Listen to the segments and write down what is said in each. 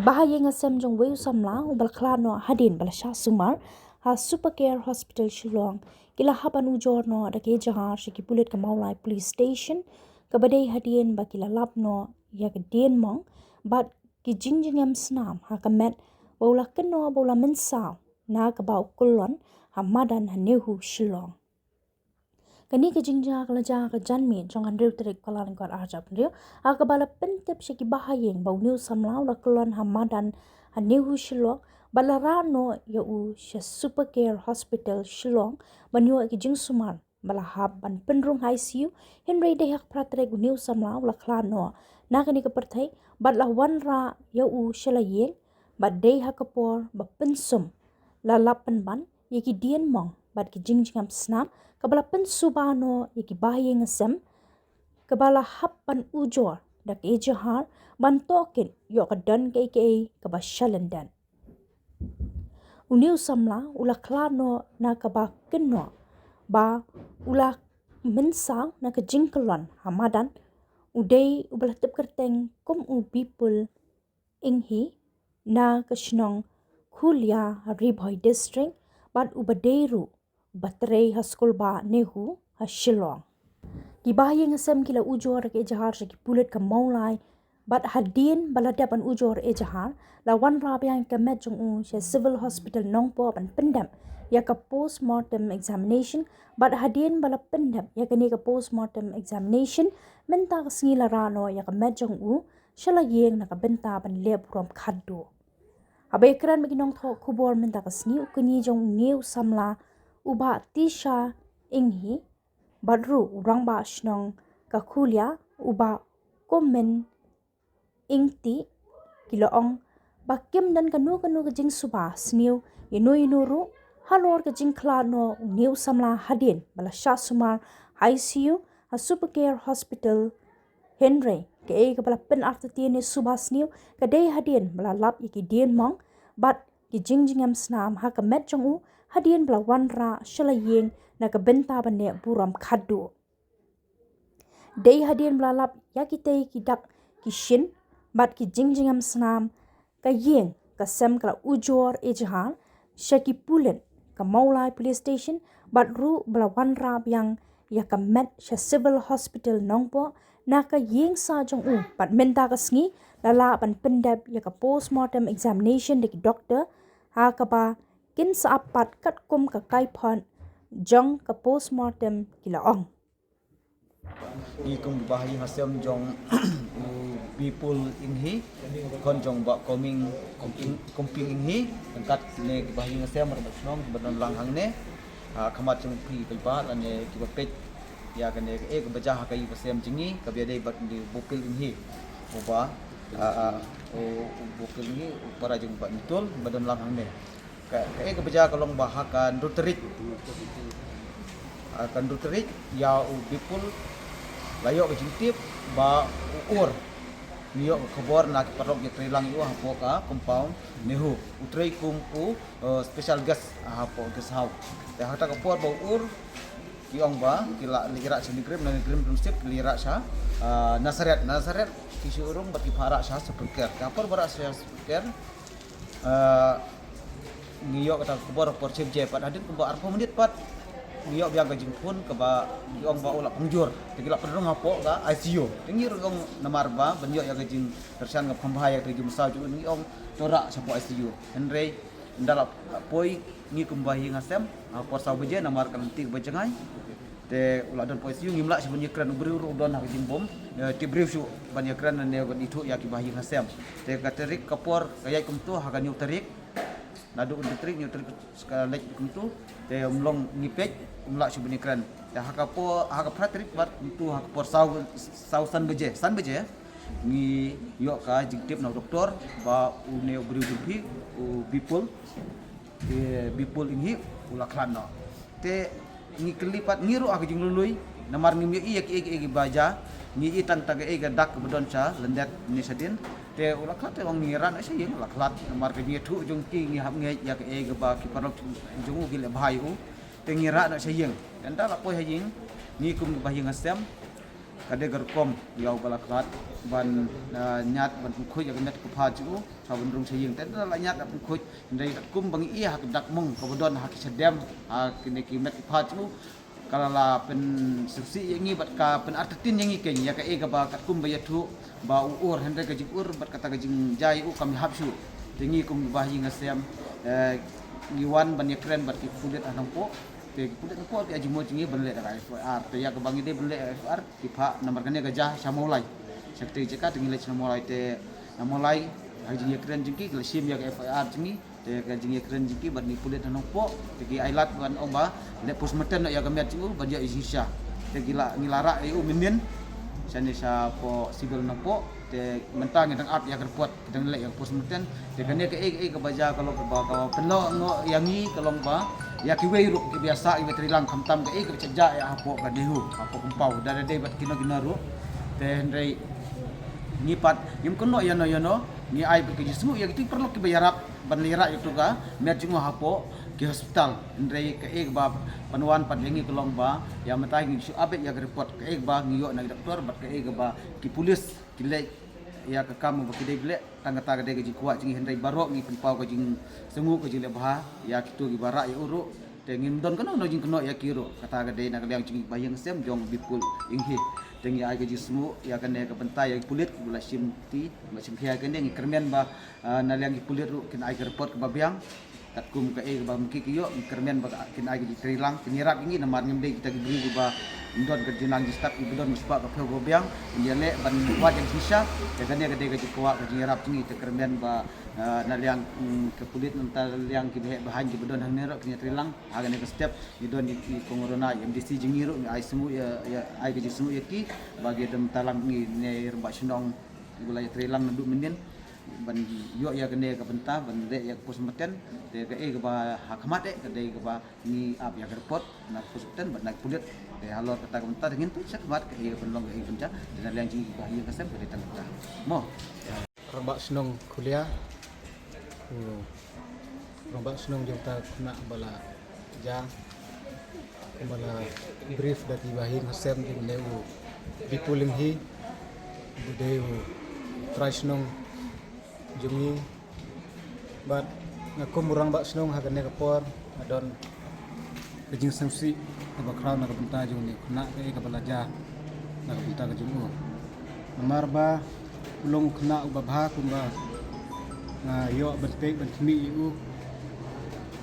bahaya ngasem jong weu samla ubal klano hadin balasha sumar ha super care hospital Shillong kila hapan ujor no ada ke jahar shiki pulit ke maulai police station ke badai hadin ba kila lap no ya ke dien mong bat ki jingjing yam snam ha ke met baula keno baula mensaw na ke bau kulon ha madan ha nehu Shillong kani ke jingja kelaja ke janmi jong andrew terik kalan kor ajab ndio aga bala pentep shiki bahayeng bau new samlau la kelon hamadan hanehu Shillong bala rano ya u she super care hospital Shillong banyo ki jing sumar bala hab ban penrung ICU henry de hak pratrek new samlau la klano na kani ke perthai bala wanra ya u shela yeng bad de hakapor ba pensum la lapan ban yeki dien mong bad ki jingjingam snap kabala pensubano yeki bahayeng asem kabala happan ujor dak ejahar ban token yo kadan ke kaba shalandan uniu samla ula klano na kaba kenno ba ula mensa na ka jingkelon hamadan udai ubala tep kerteng kum u people inghi na kashnong Kulia Riboy district ban ubaderu batrei ha school ba nehu ha Shillong ki bahayeng asem kila ujor ke jahar ki pulit ka maulai bat hadin balada ban ujor jahar la wan rabiang ka met jong u she civil hospital nongpo ban pendam ya ka postmortem examination bat hadin bala pendam ya ka ni ka postmortem examination menta ka sngila rano ya ka met jong u shala yeng na ka benta ban leb rom khaddo abai kran maginong tho kubor menta ka sngi ukni jong new samla uba tisha inghi badru urangba shnong ka khulia uba komen ingti kiloong bakim dan kanu ka jing suba sniu yenu ru halor ka jing klano new samla hadin bala sha sumar ICU a super care hospital Henry ke ka bala pen after tiene suba sniu ka dei hadin bala lap iki dien mong bat ki jingjingam snam ha ka met jong u hadien bla wanra shalayeng na ka benta bane buram khaddu dei hadien bla lap yakitei ki dak ki shin bat ki jingjingam snam ka yeng ka sem kala ujor ejahal shaki pulen ka maulai police station bat ru bla wanra yang ya ka met sha civil hospital nongpo na ka yeng sa jong u bat menta ka sngi lala ban pendap ya ka postmortem examination de ki doctor ha ka ba kin sa apat kat kum ka kai phon jong ka postmortem kila ong I kum bahayi hasem jong people in he kon jong ba komping in he angkat ne bahayi hasem mar basnom badan lang hang ne khamat jong pri pelpa ane ki bapet ya kan ek baja kai basem jingi ka biade bat di bukil in he oba bukil ni para jong ba betul badan lang hang ne ka baja kalong bahakan ruterik akan ruterik ya people layo ke jintip ba uur niyo kebor nak parok ge trilang yu hapo ka compound nehu utrei kum u special guest hapo guest house te hata kapor ba uur kiong ba kila lira sindikrim na grim prinsip lira sha nasaret kisurung bati phara sha sepeker kapor bara sha sepeker niyo kata kebor por chip je pat hadin kumba arpo menit pat niyo biang gajing pun ke ba diong ba ulah pengjur tegila pedrong hapo ka ICU tingi rong namar ba benyo ya gajing tersan ngap pembahaya ke jum saju niong torak sapo ICU henry ndala poi ngi kumbahi ngasem por saw beje namar kan ti bajangai te ulah don ICU ngimla sebenye kran ubri don ha gajing bom ti brief su banyak kran ne go itu ya ki bahi ngasem te katerik kapor kayai kumtu ha kan tarik nadu unditrik nyutrik skalek kumtu te umlong ngipek umla subenikran ya haka pratrik bat itu haka por sau san beje ngi yo ka jingtip na doktor ba une beri dupi people ini ula klana te ngi kelipat ngiru aka jing lului namar ngi i baja ngi itang taga dak bedon cha lendet ni sadin te ula klat te wong ngiran asa yeng ula klat namar ke tu jung ki ngi hab ngi ya ke ba ki parok jungu gile bahayu te ngira na sayeng dan da lapoy haying ni kum bahing asem kade gerkom yau bala klat ban nyat ban khoi ya met ku pha chu sa ban rung saying ten la nyat ban khoi ndai kum bang i hak dak mung ko bodon hak sedem kini ki met ku pha chu kalala pen subsi yangi bat ka pen artin yangi ken ya ka e ba kat kum ba yathu ba ur hende ka jing ur bat kata ka jing jai u kami hapsu tingi kum ba yi ngasem ngiwan ban yakren bat ki kulit anang po te kulit po ki aji mo tingi ban le da FR te ya ka bangi de ban le FR ki pha nomor kane ka ja samolai sakti jeka tingi le samolai te namolai haji yakren jingki ki sim ya ka FR tingi te ka jing yakren jingki bat ni kulit anang po te ki ailat ban omba le pusmeten ya ka met chu ban ya isisha te gila ngilara eu minin sane sa po sibil na po te mentang yang ap ya kerpot kita nilai yang pusmeten te kane ke ke baja kalau ke ba peno ngo yangi kalau ba ya ki wei ru ki biasa i trilang kamtam ke ke ceja ya apo ka dehu apo kumpau dari de bat kino ru te ndai ni pat yim kono ya no ni ai ke jismu ya gitu perlu ki bayarap ban lira itu ka met jungo hapo ke hospital ndai ke ba panuan pat yangi kelong ba ya matai ngi su abet ya report ke ba ngiyo na doktor bat ke ba ki polis kilek ya ke kamu bakide bilek tangga de gaji kuat jingi hendai barok ngi penpau gaji sengu gaji le bah ya kitu gi barak ya uruk te ngin don kono no jing kono ya kiro kata gade na kaliang jingi bayang sem jong bipul inghi tengi ai gaji semu ya kane ke pentai ya kulit gula simti macam kia kane ngi kermen ba na liang gi kulit ru kin ai report ke babiang tatkum ke ba mki kiyo kermen ba kin ai gaji trilang kinirap ingi namar ngimde kita gi beri ba ndon ke jinang di start ibudon musba ka phego biang dia le ban wat yang sisa ya kan dia gede gaji kuat gaji rap tinggi te kermen ba na liang ke kulit nanti liang ki bahan ki budon hang nerok nya trilang agane ke step idon di kongorona MDC jingiru ai semu ya ai gaji semu ya ki bagi dem talang ni ne rba sindong gula ya trilang nduk mendin ban yo ya kene ka benta ban de ya pusmeten de ke ba hakmat ke de ba ni ap ya report na pusmeten ban na kulit de halor kata benta dengan tu sakmat ke ban long ke benca dan yang ji ba ya kasem ke tangta mo Robak senong kuliah robak senong jota kena bala ja bala brief dari bahin hasem di neu bipuling hi budeu try senong jungi bat ngaku murang bak senong hagane kapor adon kejing sangsi ba kraw na kabenta jung ni kena ke kabalaja na kabenta ka jungu namar ba ulong kena ubah kumba nga yo bentek bentmi iu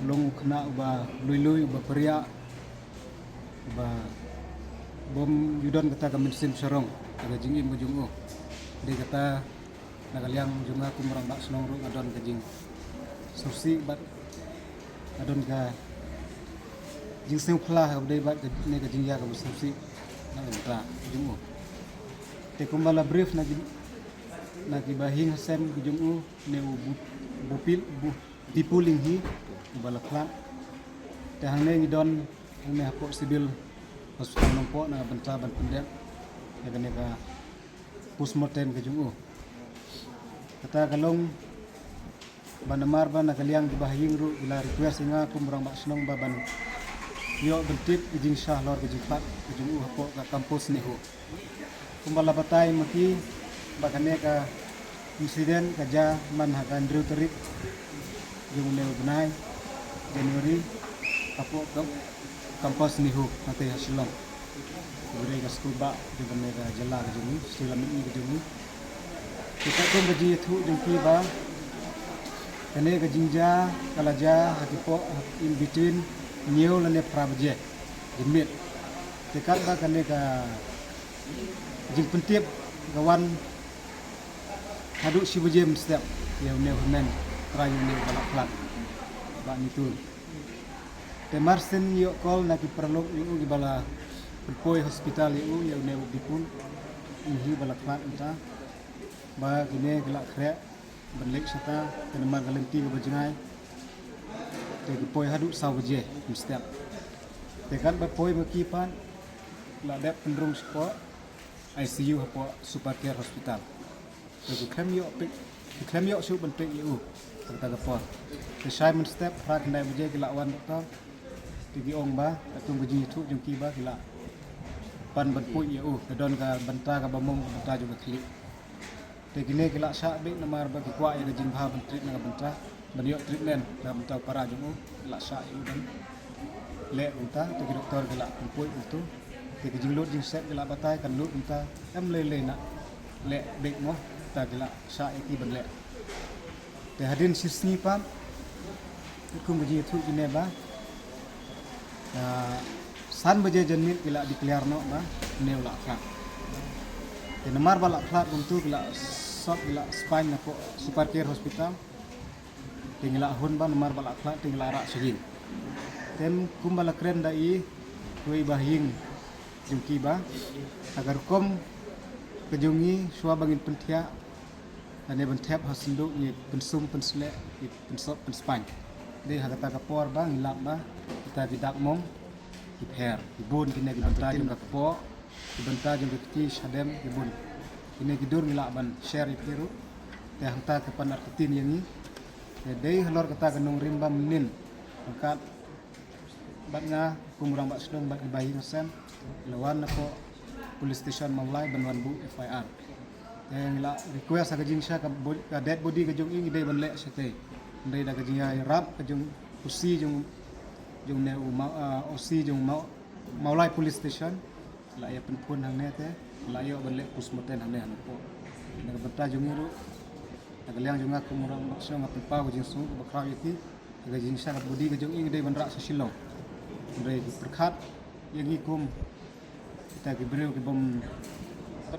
ulong kena ubah lui ubah peria ubah bom yudon kata ka mensin sarong aga jingim ka jungu de kata nagaliang junga kumrang bak senong ru adon kejing sursi bat adon ka jing seng phla abdai bat ne ka jingya ka sursi na entra jungu te kumbala brief na bahing hasem ka jungu ne bupil bu dipuling hi bala klan te hangne ngidon hangne hapok sibil hospital nompo na banta ban pendek ya kene ka postmortem ka jungu kata kalong banamar ba nakaliang di bahing ru ila request nga kumrang bak senong baban yo bentit ijing syah lor ke jipat ujung hapo ka kampus ni ho kumbala batay maki bakane ka insiden kaja man hakan Andrew Terik yung leo benai Januari hapo ka kampus ni ho natay hasilong gure ka skuba di bane ka jala ka jumi silamit ni ka jumi kita ko gaji thu jengki ba kane ka jingja kalaja hakipo in between new lane prabaje jemit tekat ba kane ka jing pentip gawan hadu sibuje mestep ya ne honen trayu ne balak plat ba nitul te marsen yo kol na ki perlu yo gi bala perpoi hospital yo ya ne dipun inhi balak plat uta ba gine gelak kre benlek sata kenemar galenti ke bajengai te poi hadu sawaje mestep tekan ba poi makipan la dep pendrung sport ICU hapo super care hospital te klem yo su bentek yu kata gapor te Simon step rak ndai baje gelak wan doktor tigi ong ba atung baji tu jengki ba gelak pan ban pui ya kedon ka banta ka bamong banta juga klik te gine kila sha be namar ba ki kwa ya jing bha ban treat na banta ban yo treatment na banta para jungu la sha yu dan le banta te ki doktor kila ban pui itu te ki jing lot jing set kila batai kan lot banta em le na le be mo ta kila sha ki ban le te hadin sisni pam kum gaji thu gine ba san baje janmit kila declare no ba neu la kha te namar bala kha untuk kila sop kila spine na ko super care hospital tingla hun ba namar bala kha tingla ra sigin tem kumbala kren dai kui bahing jungki ba agar kom kejungi suwa bangin pentia ane bentep hasindu ni pensum pensle pensop penspine de hagata kapor ba ngilap ba kita bidak mong iper ibun kine gibanta jung kapo gibanta jung kiti sadem ibun kine gidur ngilap ban share ipiru te hangta kapan arkitin yangi de halor kata ganung rimba menin angkat batnya kumurang bak sedong bak ibahi ngesen lawan nako police station Maulai banwan bu FIR yang la request aga jing sha ka dead body ka jung ing dei ban le sete dei da ka jing ya rap ka jung kursi jung ne osi jung Maulai police station la ya penpun hang ne te la yo ban le pusmoten hang ne han ko na ka bata jung ru aga liang jung aku murang maksyo nga penpa ka jing su ba kra yati aga jing sha ka body ka jung ing dei ban ra sa silong dei perkhat yang ikum kita ki breu ki bom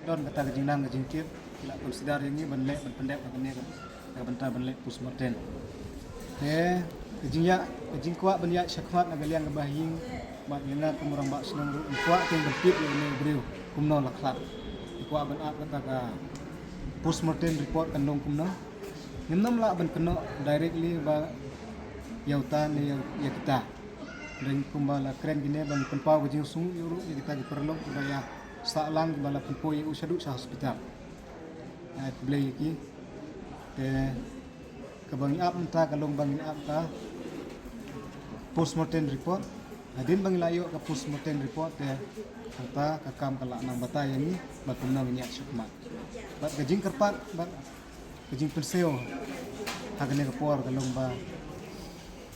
don kata ke jingnam ke jingkir la consider yang ni ban le ban pendek ban ne ka banta ban le pusmoten ke jingya ke jingkwa ban ya syakmat na galiang ke bahing mat yana kumurang bak senang ru kwa teng bepit ne breu kumno la khat kwa ban at kata ka postmortem report kan dong kumno nimnam la ban keno directly ba yautan ne ya kita dan kumbala kren gine ban penpau ke jing sung yuru ya kita di perlu budaya salang bala pempoi usadu sa hospital ai blai ki te kabangi ap nta kalong bangi ap ka postmortem report adin bangi layo ka postmortem report te kata kakam kala nang batay ni batumna ni syakmat bat gajing kerpat bat gajing penseo hagane ka por kalong ba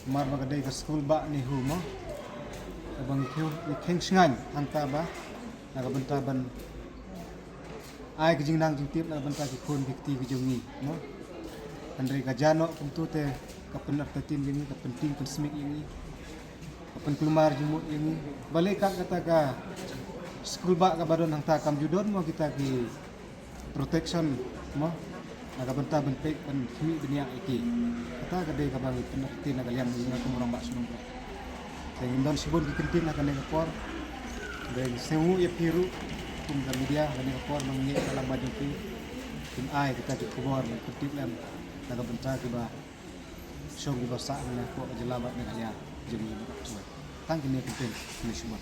mar bagadai ka school ba ni humo kabang kyo kheng sngan hangta ba nagabanta ban ai kijing nang jing tip nagabanta ki khon bikti ki jongi no andre ka jano kumtu te kapen artatin jingi kapen ting pen smik jingi kapen kelumar jumut jingi balik kata ka school ba ka badon hang ta kam judon mo kita ki protection mo nagabanta ban pek ban kimi dunia iki kata ka de ka bang penertin nagaliam jinga kumurang ba sunong ko te indon sibon ki kentin na kaneng por dan sewu ya piru kum da media kani por mangi dalam baju ki tim ai kita di kubor ketip lam naga benta ki ba syong ki basa na ko jela ba na ya jemi tang kini kentin ni semua